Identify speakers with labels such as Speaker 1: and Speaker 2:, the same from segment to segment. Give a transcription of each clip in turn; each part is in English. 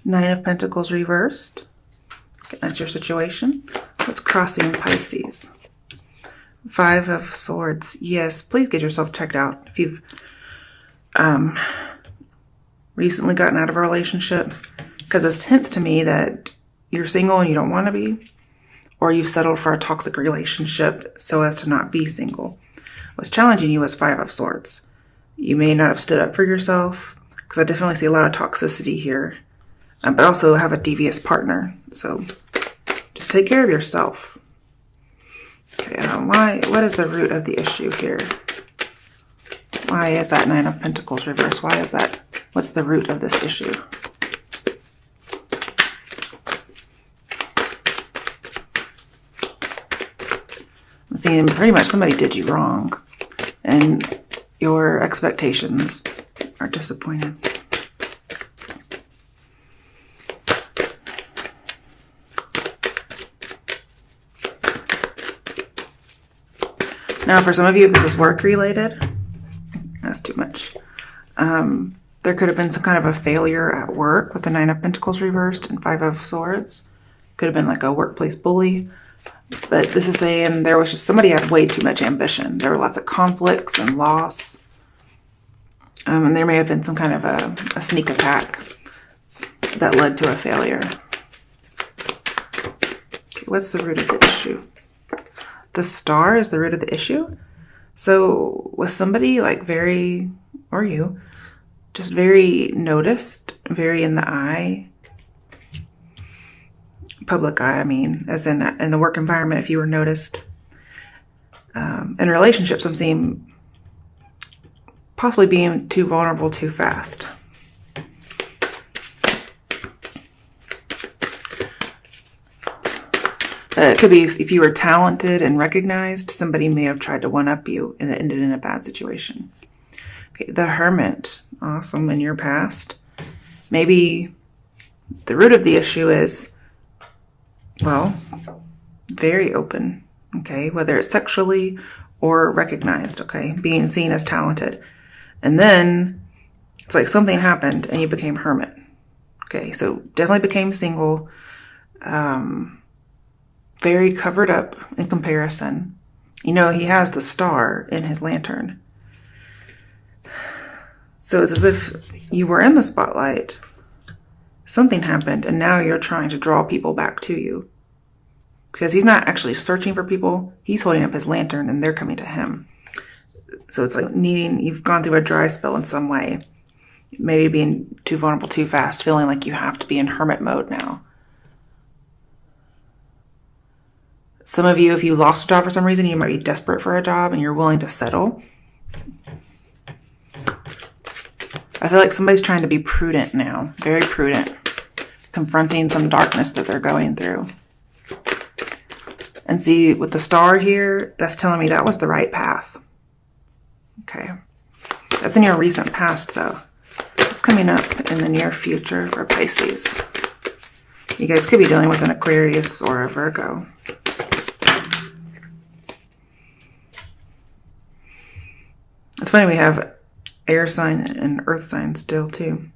Speaker 1: Nine of Pentacles reversed. Okay, that's your situation. What's crossing Pisces? Five of Swords. Yes, please get yourself checked out. If you've recently gotten out of a relationship, because this hints to me that you're single and you don't want to be, or you've settled for a toxic relationship so as to not be single. What's challenging you is Five of Swords. You may not have stood up for yourself, because I definitely see a lot of toxicity here, but also have a devious partner. So just take care of yourself. Okay, what is the root of the issue here? Why is that Nine of Pentacles reversed? Why is that? What's the root of this issue? I'm seeing pretty much somebody did you wrong, and your expectations are disappointed. Now, for some of you, if this is work related, that's too much. There could have been some kind of a failure at work with the Nine of Pentacles reversed and Five of Swords. Could have been like a workplace bully. But this is saying there was just somebody had way too much ambition. There were lots of conflicts and loss. And there may have been some kind of a sneak attack that led to a failure. Okay, what's the root of the issue? The Star is the root of the issue. So was somebody like very, or you, just very noticed, very in the eye? Public eye, I mean, as in the work environment, if you were noticed. In relationships, I'm seeing possibly being too vulnerable too fast. It could be if you were talented and recognized, somebody may have tried to one-up you and it ended in a bad situation. Okay, the Hermit, awesome, in your past. Maybe the root of the issue is, well, very open, okay, whether it's sexually or recognized, okay, being seen as talented. And then it's like something happened and you became hermit. Okay, so definitely became single, very covered up in comparison. You know, he has the star in his lantern. So it's as if you were in the spotlight, something happened, and now you're trying to draw people back to you. Because he's not actually searching for people, he's holding up his lantern and they're coming to him. So it's like you've gone through a dry spell in some way. Maybe being too vulnerable too fast, feeling like you have to be in hermit mode now. Some of you, if you lost a job for some reason, you might be desperate for a job and you're willing to settle. I feel like somebody's trying to be prudent now, very prudent, confronting some darkness that they're going through. And see, with the star here, that's telling me that was the right path. Okay. That's in your recent past, though. It's coming up in the near future for Pisces. You guys could be dealing with an Aquarius or a Virgo. It's funny, we have air sign and earth sign still too.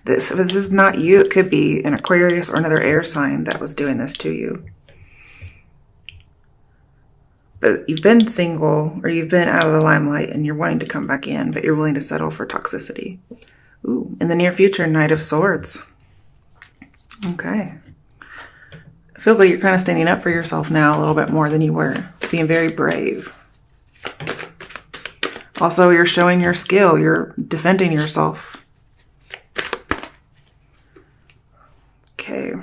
Speaker 1: This is not you. It could be an Aquarius or another air sign that was doing this to you. But you've been single or you've been out of the limelight and you're wanting to come back in, but you're willing to settle for toxicity. Ooh, in the near future, Knight of Swords. Okay. It feels like you're kind of standing up for yourself now a little bit more than you were. Being very brave. Also, you're showing your skill. You're defending yourself. Okay.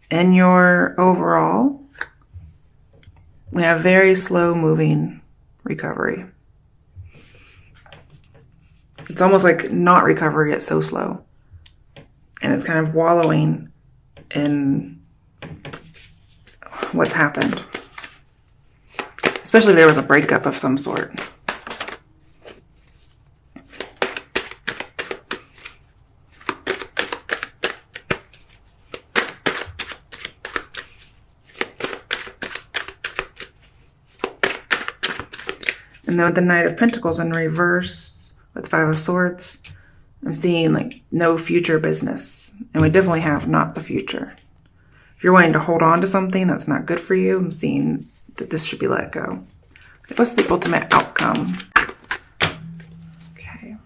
Speaker 1: In your overall, we have very slow moving recovery. It's almost like not recovery, it's so slow. And it's kind of wallowing in what's happened. Especially if there was a breakup of some sort. And then with the Knight of Pentacles in reverse, with Five of Swords, I'm seeing like no future business. And we definitely have not the future. If you're wanting to hold on to something that's not good for you, I'm seeing that this should be let go. Okay, what's the ultimate outcome? Okay.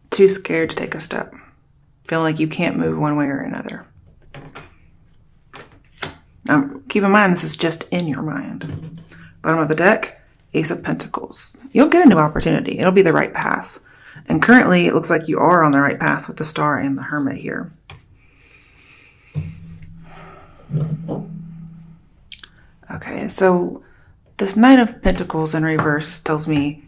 Speaker 1: Too scared to take a step. Feeling like you can't move one way or another. Keep in mind, this is just in your mind. Bottom of the deck, Ace of Pentacles. You'll get a new opportunity. It'll be the right path. And currently, it looks like you are on the right path with the Star and the Hermit here. Okay, so this Knight of Pentacles in reverse tells me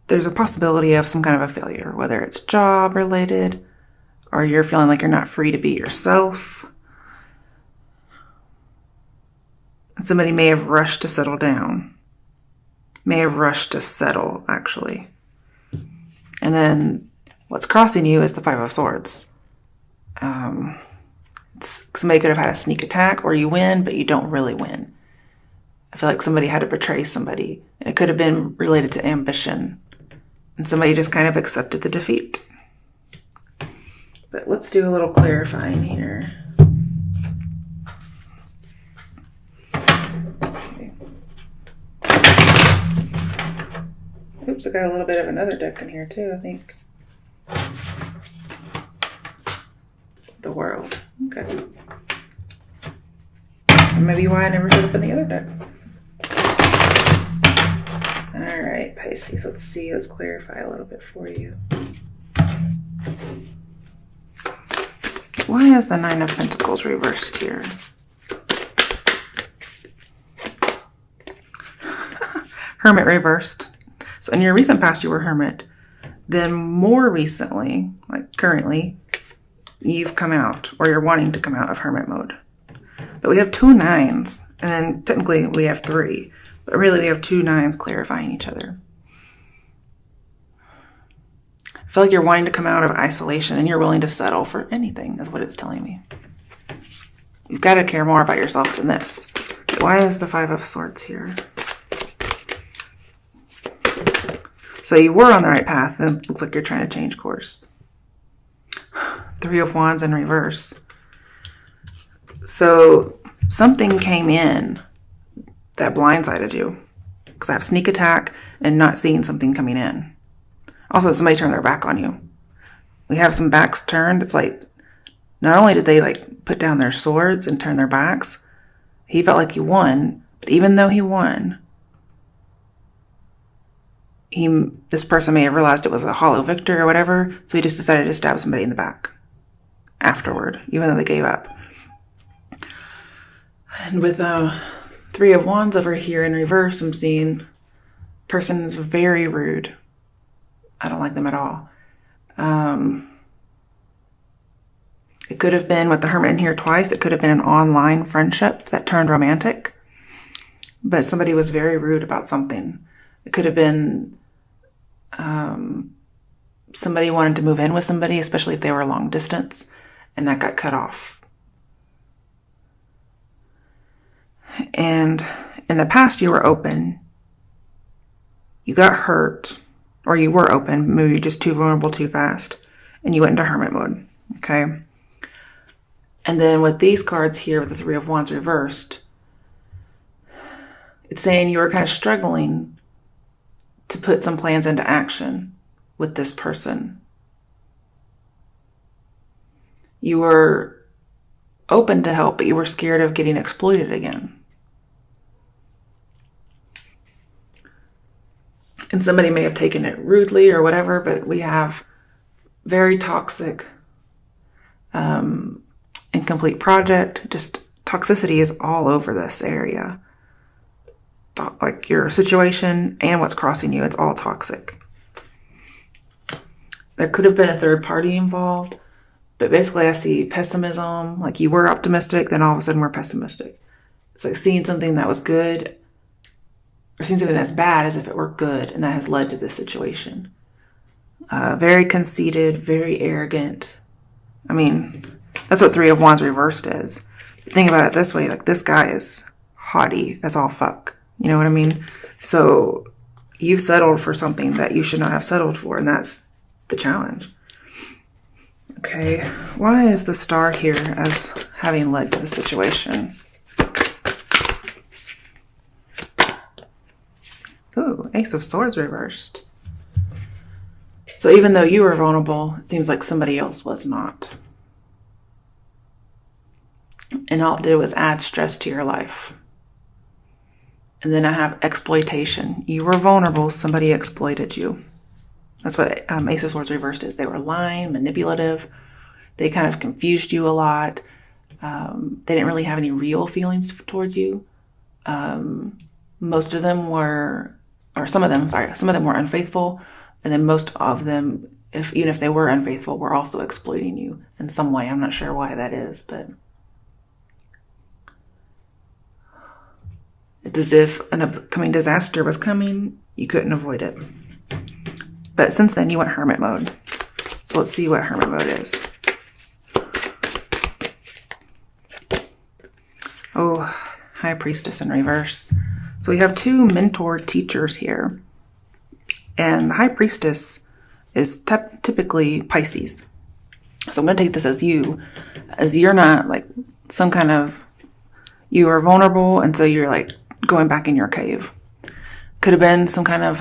Speaker 1: there's a possibility of some kind of a failure, whether it's job related or you're feeling like you're not free to be yourself. Somebody may have rushed to settle down. May have rushed to settle, actually. And then what's crossing you is the Five of Swords. Somebody could have had a sneak attack, or you win, but you don't really win. I feel like somebody had to betray somebody. And it could have been related to ambition. And somebody just kind of accepted the defeat. But let's do a little clarifying here. Okay. Oops, I got a little bit of another deck in here too, I think. The World. Okay. And maybe why I never showed up in the other deck. Alright, Pisces, let's see. Let's clarify a little bit for you. Why is the Nine of Pentacles reversed here? Hermit reversed. So in your recent past, you were Hermit. Then more recently, like currently, you've come out, or you're wanting to come out of Hermit mode. But we have 2 nines, and then technically we have 3. But really we have 2 nines clarifying each other. I feel like you're wanting to come out of isolation and you're willing to settle for anything, is what it's telling me. You've got to care more about yourself than this. Why is the Five of Swords here? So you were on the right path, and it looks like you're trying to change course. Three of Wands in reverse. So something came in that blindsided you. Because I have sneak attack and not seeing something coming in. Also, somebody turned their back on you. We have some backs turned. It's like, not only did they like put down their swords and turn their backs, he felt like he won. But even though he won, this person may have realized it was a hollow victory or whatever, so he just decided to stab somebody in the back afterward, even though they gave up. And with Three of Wands over here in reverse, I'm seeing person is very rude. I don't like them at all. It could have been with the Hermit in here twice. It could have been an online friendship that turned romantic. But somebody was very rude about something. It could have been somebody wanted to move in with somebody, especially if they were long distance, and that got cut off. And in the past, you were open. You got hurt, or you were open, maybe you're just too vulnerable too fast, and you went into Hermit mode, okay? And then with these cards here, with the Three of Wands reversed, it's saying you were kind of struggling to put some plans into action with this person. You were open to help, but you were scared of getting exploited again. And somebody may have taken it rudely or whatever, but we have very toxic, incomplete project. Just toxicity is all over this area. Like your situation and what's crossing you, it's all toxic. There could have been a third party involved, but basically I see pessimism, like you were optimistic, then all of a sudden we're pessimistic. It's like seeing something that was good or seeing something that's bad as if it were good, and that has led to this situation. Very conceited, very arrogant. I mean, that's what Three of Wands reversed is. Think about it this way, like this guy is haughty as all fuck. You know what I mean? So You've settled for something that you should not have settled for, and that's the challenge. Okay, why is the Star here as having led to the situation? Ooh, Ace of Swords reversed. So even though you were vulnerable, it seems like somebody else was not. And all it did was add stress to your life. And then I have exploitation. You were vulnerable, somebody exploited you. That's what Ace of Swords reversed is. They were lying, manipulative. They kind of confused you a lot. They didn't really have any real feelings towards you. Most of them were, or some of them were unfaithful. And then most of them, even if they were unfaithful, were also exploiting you in some way. I'm not sure why that is, but it's as if an upcoming disaster was coming. You couldn't avoid it. But since then, you went hermit mode. So let's see what hermit mode is. Oh, High Priestess in reverse. So we have two mentor teachers here. And the High Priestess is typically Pisces. So I'm going to take this as you're not like some kind of, you are vulnerable, and so you're like going back in your cave. Could have been some kind of,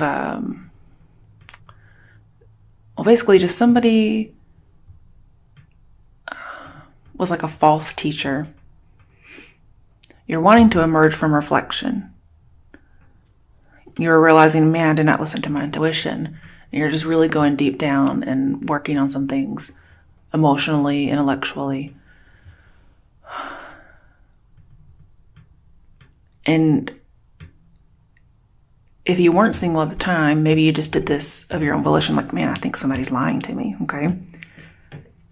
Speaker 1: well, basically just somebody was like a false teacher. You're wanting to emerge from reflection. You're realizing, man, I did not listen to my intuition. And you're just really going deep down and working on some things emotionally, intellectually. And if you weren't single at the time, maybe you just did this of your own volition, like, man, I think somebody's lying to me, okay?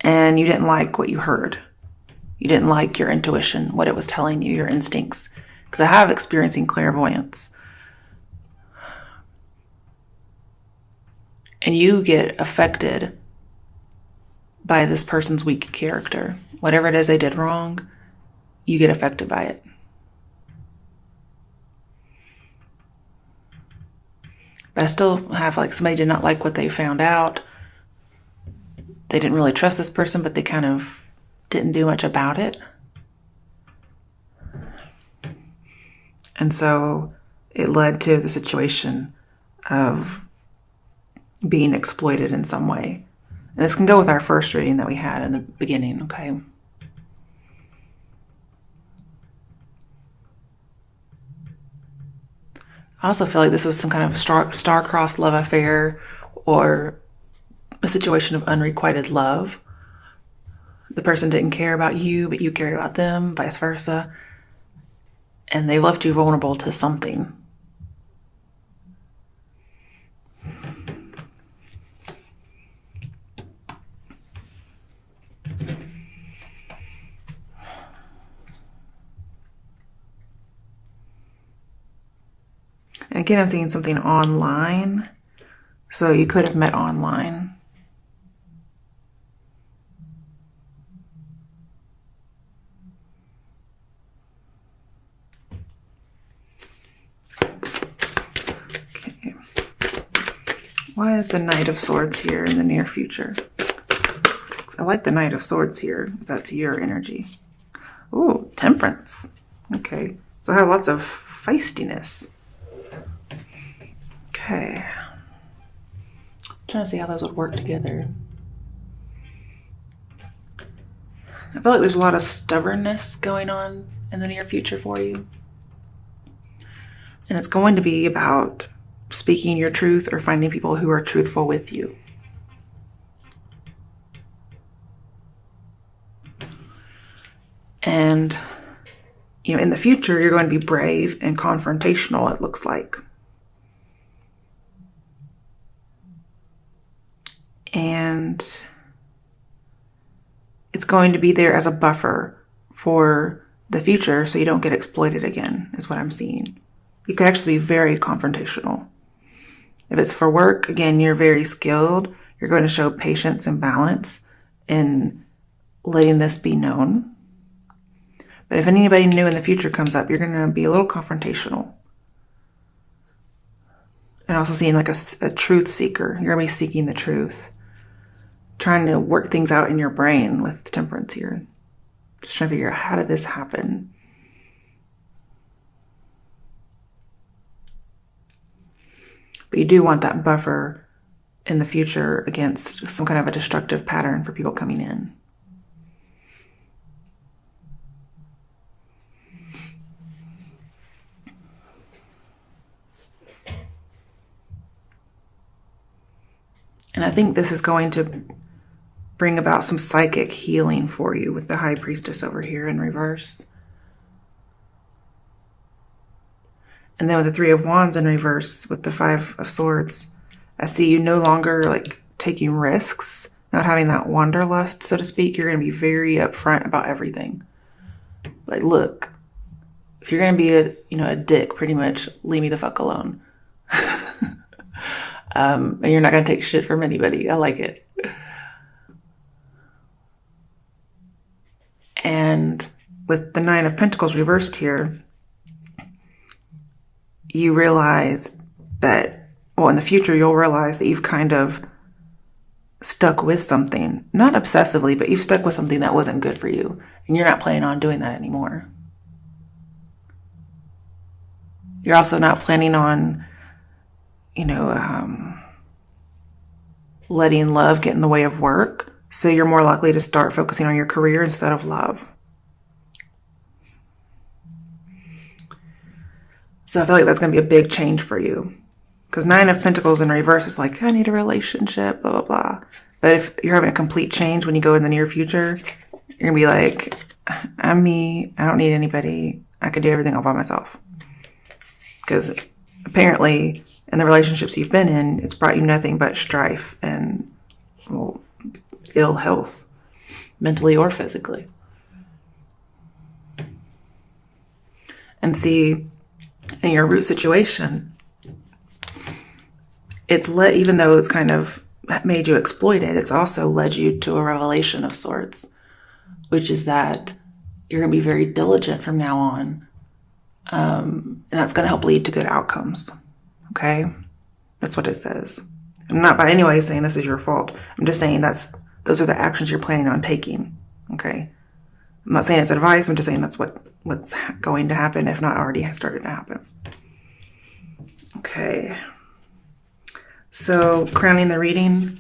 Speaker 1: And you didn't like what you heard. You didn't like your intuition, what it was telling you, your instincts. Because I have experiencing clairvoyance. And you get affected by this person's weak character. Whatever it is they did wrong, you get affected by it. But I still have like somebody did not like what they found out. They didn't really trust this person, but they kind of didn't do much about it. And so it led to the situation of being exploited in some way. And this can go with our first reading that we had in the beginning, okay? I also feel like this was some kind of star-crossed love affair or a situation of unrequited love. The person didn't care about you, but you cared about them, vice versa. And they left you vulnerable to something. And again, I'm seeing something online. So you could have met online. Okay. Why is the Knight of Swords here in the near future? I like the Knight of Swords here, if that's your energy. Ooh, Temperance. Okay. So I have lots of feistiness. Okay. Trying to see how those would work together. I feel like there's a lot of stubbornness going on in the near future for you. And it's going to be about speaking your truth or finding people who are truthful with you. And, in the future, you're going to be brave and confrontational, it looks like. And it's going to be there as a buffer for the future so you don't get exploited again, is what I'm seeing. You could actually be very confrontational. If it's for work, again, you're very skilled. You're going to show patience and balance in letting this be known. But if anybody new in the future comes up, you're going to be a little confrontational. And also seeing like a truth seeker. You're going to be seeking the truth. Trying to work things out in your brain with temperance here. Just trying to figure out, how did this happen? But you do want that buffer in the future against some kind of a destructive pattern for people coming in. And I think this is going to bring about some psychic healing for you with the High Priestess over here in reverse. And then with the Three of Wands in reverse with the Five of Swords, I see you no longer like taking risks, not having that wanderlust, so to speak. You're going to be very upfront about everything. Like, look, if you're going to be a dick, pretty much, leave me the fuck alone. And you're not going to take shit from anybody. I like it. And with the Nine of Pentacles reversed here, you realize that, well, in the future, you'll realize that you've kind of stuck with something. Not obsessively, but you've stuck with something that wasn't good for you. And you're not planning on doing that anymore. You're also not planning on, letting love get in the way of work. So you're more likely to start focusing on your career instead of love. So I feel like that's going to be a big change for you. Because Nine of Pentacles in reverse is like, I need a relationship, blah, blah, blah. But if you're having a complete change when you go in the near future, you're going to be like, I'm me. I don't need anybody. I can do everything all by myself. Because apparently in the relationships you've been in, it's brought you nothing but strife and, well, ill health, mentally or physically. And see, in your root situation, even though it's kind of made you exploit it, it's also led you to a revelation of sorts, which is that you're going to be very diligent from now on. And that's going to help lead to good outcomes. Okay? That's what it says. I'm not by any way saying this is your fault. I'm just saying those are the actions you're planning on taking. Okay? I'm not saying it's advice. I'm just saying that's what's going to happen, if not already has started to happen. Okay. So, crowning the reading,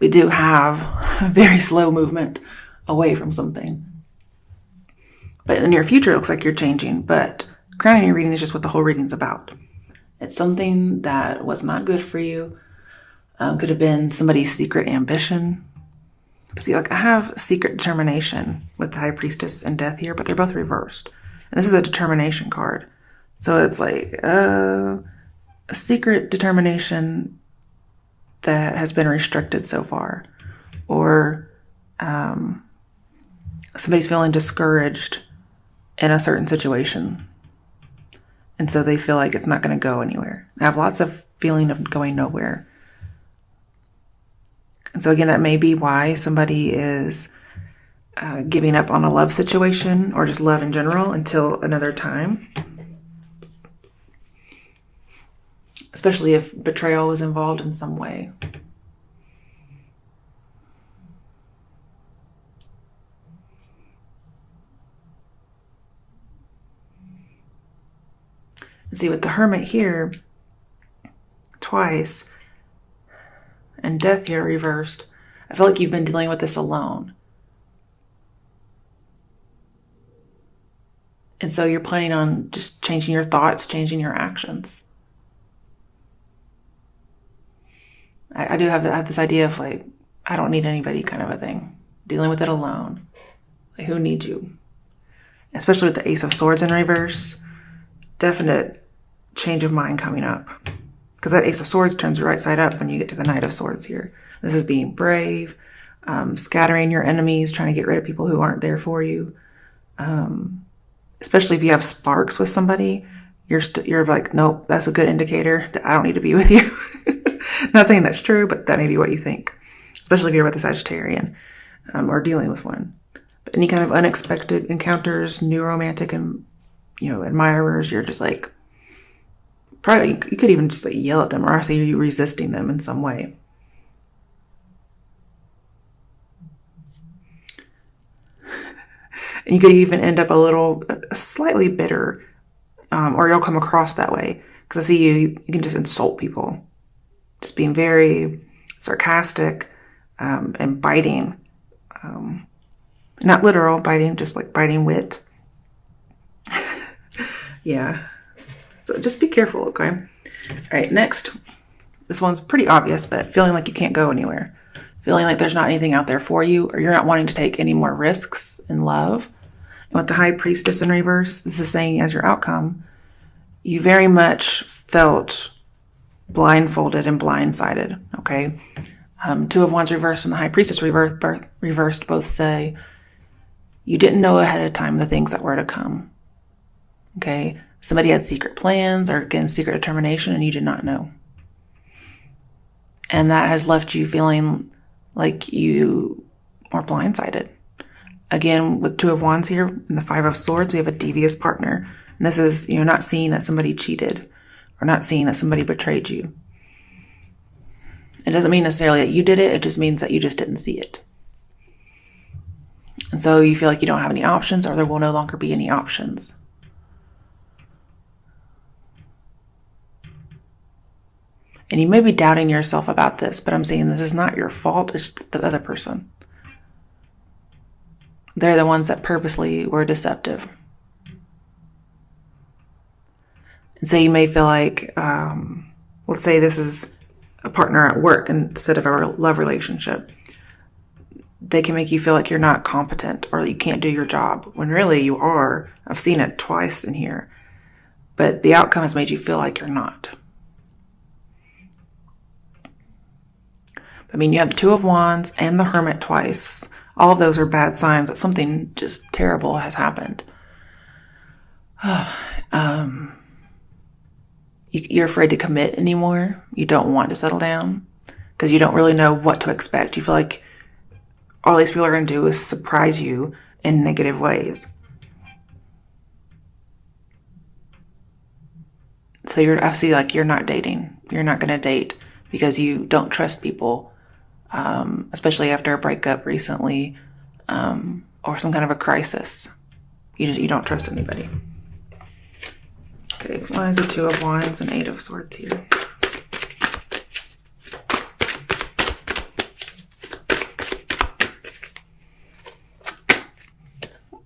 Speaker 1: we do have a very slow movement away from something. But in the near future, it looks like you're changing. But crowning your reading is just what the whole reading's about. It's something that was not good for you. Could have been somebody's secret ambition. See, like I have secret determination with the High Priestess and Death here, but they're both reversed. And this is a determination card. So it's like a secret determination that has been restricted so far. Or somebody's feeling discouraged in a certain situation. And so they feel like it's not going to go anywhere. I have lots of feeling of going nowhere. And so again, that may be why somebody is giving up on a love situation or just love in general until another time. Especially if betrayal was involved in some way. And see, with the Hermit here, twice, and Death here reversed, I feel like you've been dealing with this alone. And so you're planning on just changing your thoughts, changing your actions. I do have this idea of like, I don't need anybody kind of a thing. Dealing with it alone. Like, who needs you? Especially with the Ace of Swords in reverse. Definite change of mind coming up. Because that Ace of Swords turns right side up when you get to the Knight of Swords here. This is being brave, scattering your enemies, trying to get rid of people who aren't there for you. Especially if you have sparks with somebody, you're like, nope, that's a good indicator that I don't need to be with you. Not saying that's true, but that may be what you think. Especially if you're with a Sagittarian or dealing with one. But any kind of unexpected encounters, new romantic and admirers, you're just like Probably you could even just like yell at them, or I say you resisting them in some way. And you could even end up slightly bitter, or you'll come across that way. Because I see you can just insult people. Just being very sarcastic and biting. Not literal biting, just like biting wit. Yeah. So just be careful, okay? All right, next. This one's pretty obvious, but feeling like you can't go anywhere. Feeling like there's not anything out there for you, or you're not wanting to take any more risks in love. And with the High Priestess in reverse, this is saying as your outcome, you very much felt blindfolded and blindsided, okay? Two of Wands reversed and the High Priestess reversed both say you didn't know ahead of time the things that were to come, okay? Somebody had secret plans or, again, secret determination, and you did not know. And that has left you feeling like you are blindsided. Again, with Two of Wands here and the Five of Swords, we have a devious partner. And this is, not seeing that somebody cheated or not seeing that somebody betrayed you. It doesn't mean necessarily that you did it. It just means that you just didn't see it. And so you feel like you don't have any options, or there will no longer be any options. And you may be doubting yourself about this, but I'm saying this is not your fault. It's the other person. They're the ones that purposely were deceptive. And so you may feel like, let's say this is a partner at work instead of a love relationship. They can make you feel like you're not competent or that you can't do your job, when really you are. I've seen it twice in here. But the outcome has made you feel like you're not. I mean, you have the Two of Wands and the Hermit twice. All of those are bad signs that something just terrible has happened. You're afraid to commit anymore. You don't want to settle down because you don't really know what to expect. You feel like all these people are going to do is surprise you in negative ways. So I see like you're not dating. You're not going to date because you don't trust people. Especially after a breakup recently, or some kind of a crisis. You don't trust anybody. Okay, why is the Two of Wands and Eight of Swords here?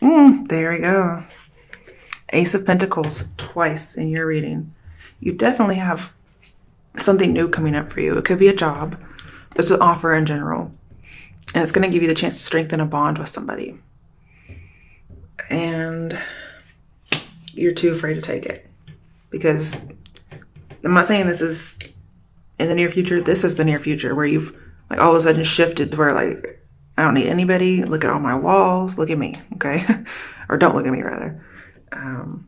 Speaker 1: There we go. Ace of Pentacles twice in your reading. You definitely have something new coming up for you. It could be a job. It's an offer in general. And it's going to give you the chance to strengthen a bond with somebody. And you're too afraid to take it. Because I'm not saying this is in the near future. This is the near future where you've like all of a sudden shifted to where like, I don't need anybody. Look at all my walls. Look at me. Okay. Or don't look at me rather. And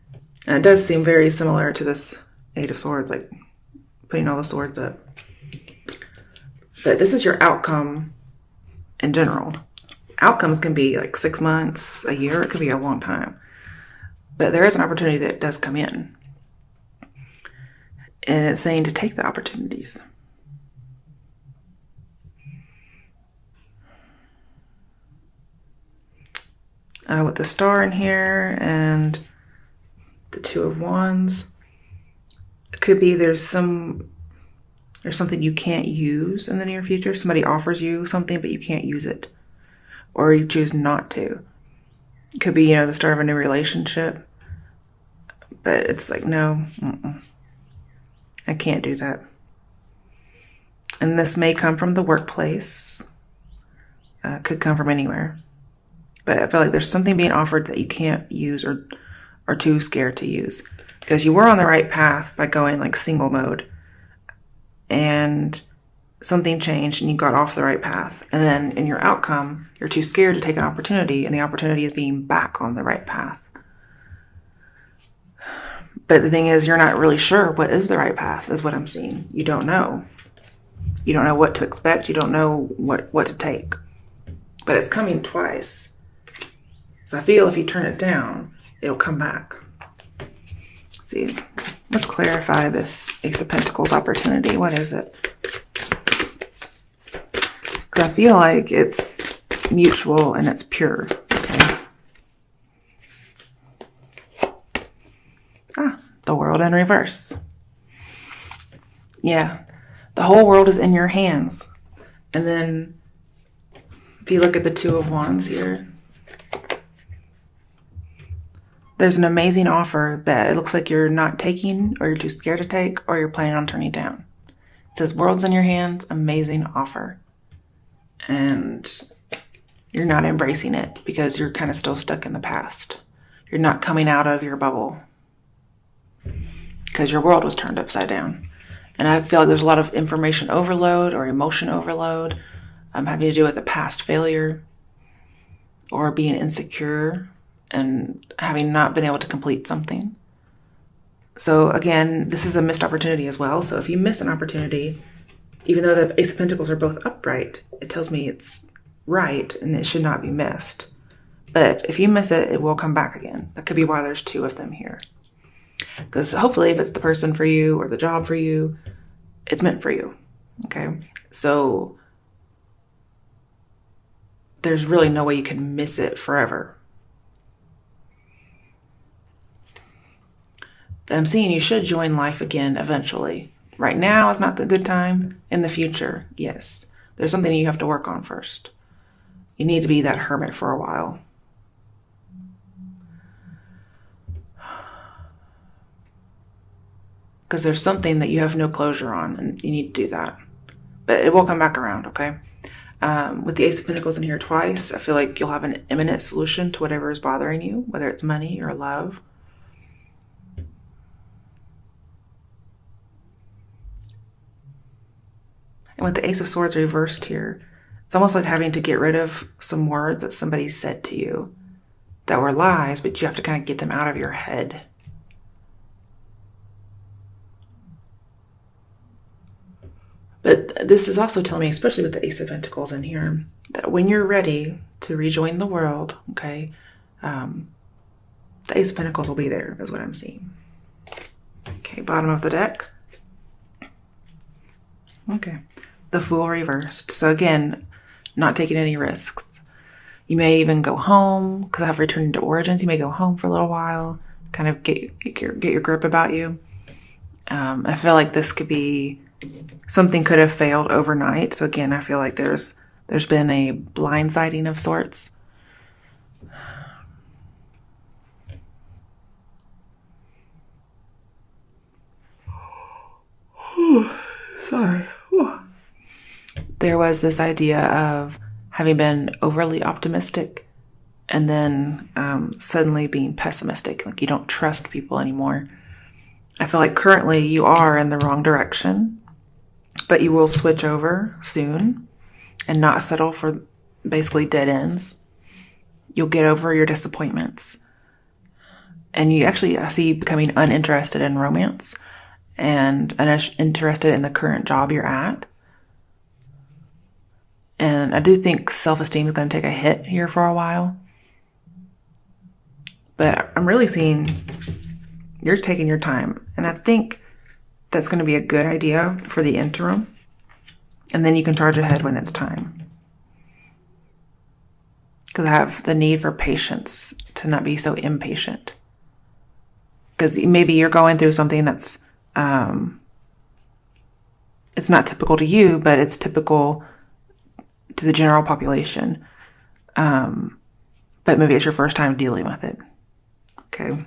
Speaker 1: it does seem very similar to this Eight of Swords, like putting all the swords up. But this is your outcome in general. Outcomes can be like 6 months, a year. It could be a long time. But there is an opportunity that does come in. And it's saying to take the opportunities. With the Star in here and the Two of Wands, it could be there's something you can't use in the near future. Somebody offers you something, but you can't use it. Or you choose not to. It could be, the start of a new relationship. But it's like, no, I can't do that. And this may come from the workplace. Could come from anywhere. But I feel like there's something being offered that you can't use or are too scared to use. Because you were on the right path by going like single mode. And something changed and you got off the right path. And then in your outcome, you're too scared to take an opportunity, and the opportunity is being back on the right path. But the thing is, you're not really sure what is the right path, is what I'm seeing. You don't know. You don't know what to expect. You don't know what to take. But it's coming twice. So I feel if you turn it down, it'll come back. Let's see. Let's clarify this Ace of Pentacles opportunity. What is it? Because I feel like it's mutual and it's pure. Okay. The World in reverse. Yeah, the whole world is in your hands. And then if you look at the Two of Wands here, there's an amazing offer that it looks like you're not taking, or you're too scared to take, or you're planning on turning down. It says world's in your hands, amazing offer. And you're not embracing it because you're kind of still stuck in the past. You're not coming out of your bubble because your world was turned upside down. And I feel like there's a lot of information overload or emotion overload having to do with a past failure or being insecure and having not been able to complete something. So again, this is a missed opportunity as well. So if you miss an opportunity, even though the Ace of Pentacles are both upright, it tells me it's right and it should not be missed. But if you miss it, it will come back again. That could be why there's two of them here. Because hopefully if it's the person for you or the job for you, it's meant for you. Okay? So there's really no way you can miss it forever. I'm seeing you should join life again eventually. Right now is not the good time. In the future, yes. There's something you have to work on first. You need to be that hermit for a while. Because there's something that you have no closure on, and you need to do that. But it will come back around, okay? With the Ace of Pentacles in here twice, I feel like you'll have an imminent solution to whatever is bothering you, whether it's money or love. And with the Ace of Swords reversed here, it's almost like having to get rid of some words that somebody said to you that were lies, but you have to kind of get them out of your head. But this is also telling me, especially with the Ace of Pentacles in here, that when you're ready to rejoin the world, okay, the Ace of Pentacles will be there, is what I'm seeing. Okay, bottom of the deck. Okay, the Fool reversed. So again, not taking any risks. You may even go home, because I have returning to origins. You may go home for a little while, kind of get your grip about you. I feel like this could be, something could have failed overnight. So again, I feel like there's been a blindsiding of sorts. Sorry. There was this idea of having been overly optimistic and then suddenly being pessimistic, like you don't trust people anymore. I feel like currently you are in the wrong direction, but you will switch over soon and not settle for basically dead ends. You'll get over your disappointments. And you actually, I see you becoming uninterested in romance and uninterested in the current job you're at. And I do think self-esteem is going to take a hit here for a while. But I'm really seeing you're taking your time. And I think that's going to be a good idea for the interim. And then you can charge ahead when it's time. Because I have the need for patience to not be so impatient. Because maybe you're going through something that's, it's not typical to you, but it's typical to the general population. But maybe it's your first time dealing with it. Okay.